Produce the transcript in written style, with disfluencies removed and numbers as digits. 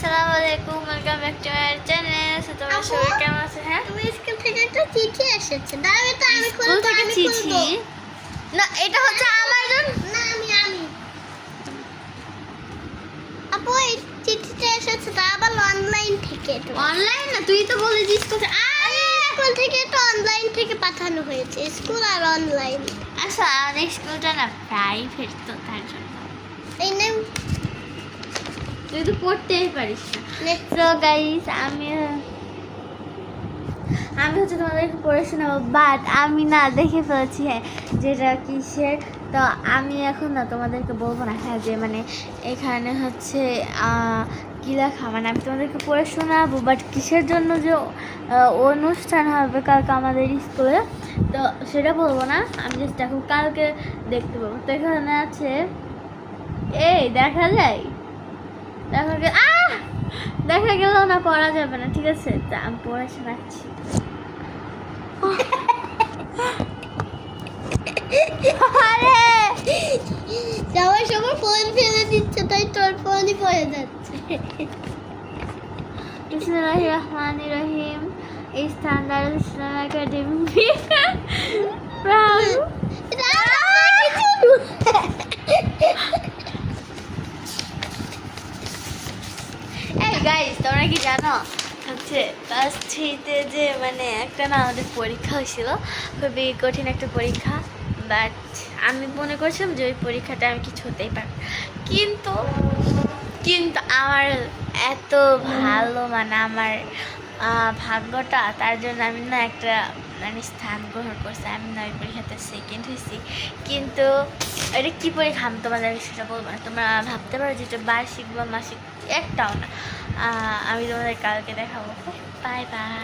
আসসালামু আলাইকুম, welcome back to my channel. So তোমরা সবাই কেমন আছো? হ্যাঁ, তুমি স্কুল থেকে একটা চিঠি এসেছে। দাঁড়াও, এটা আমি স্কুল খুলবো, থেকে আমি চিঠি খুলবো। না, এটা হচ্ছে আমার জন্য। না, আমি আপু, এই চিঠিটা এসেছে তা আবার অনলাইন থেকে। অনলাইন না, তুই তো বলেছিস কোথায়। স্কুল থেকে তো অনলাইন থেকে পাঠানো হয়েছে, স্কুল আর অনলাইন। আচ্ছা, আমাদের স্কুলটা না প্রাইভেট, তো তার জন্য এই নে, তুই তো পড়তেই পারিস না। নে। সো গাইস, আমি হচ্ছে তোমাদেরকে পড়ে শোনাবো, বাট আমি না দেখে ফেলেছি হ্যাঁ যেটা কিসের। তো আমি এখন না তোমাদেরকে বলবো না হ্যাঁ যে মানে এখানে হচ্ছে কী লেখা, মানে আমি তোমাদেরকে পড়ে শোনাবো, বাট কিসের জন্য যে অনুষ্ঠান হবে কালকে আমাদের স্কুলে, তো সেটা বলবো না। আমি জাস্ট এখন কালকে দেখতে পাবো। তো এখানে আছে, এই দেখা যায়, দেখা গেল না, পড়া যাবে না, ঠিক আছে? তা আমি পড়ে শোনাচ্ছি। আরে সবার ফোন ফেলে দিচ্ছে, তাই তোর ফোনই পড়ে যাচ্ছে। বিসমিল্লাহির রহমানির রহিম। স্থান দারুল ইসলাম একাডেমি। এই গাইস, তোমরা কি জানো হচ্ছে ক্লাস 3-তে যে মানে একটা না আমাদের পরীক্ষা হয়েছিল, খুবই কঠিন একটা পরীক্ষা। বাট আমি মনে করছিলাম যে ওই পরীক্ষাটা আমি কিছু হতেই পারব, কিন্তু কিন্তু আমার এত ভালো মানে আমার ভাগ্যটা, তার জন্য আমি না একটা মানে স্থান গ্রহণ করছি। আমি না ওই পরীক্ষাতে সেকেন্ড হয়েছি। কিন্তু এটা কী পরীক্ষা আমি তোমাদের সেটা বলবো না। তোমরা ভাবতে পারো যে এটা বার্ষিক বা মাসিক, একটাও না। আমি তোমাদের কালকে দেখাবো। Bye bye.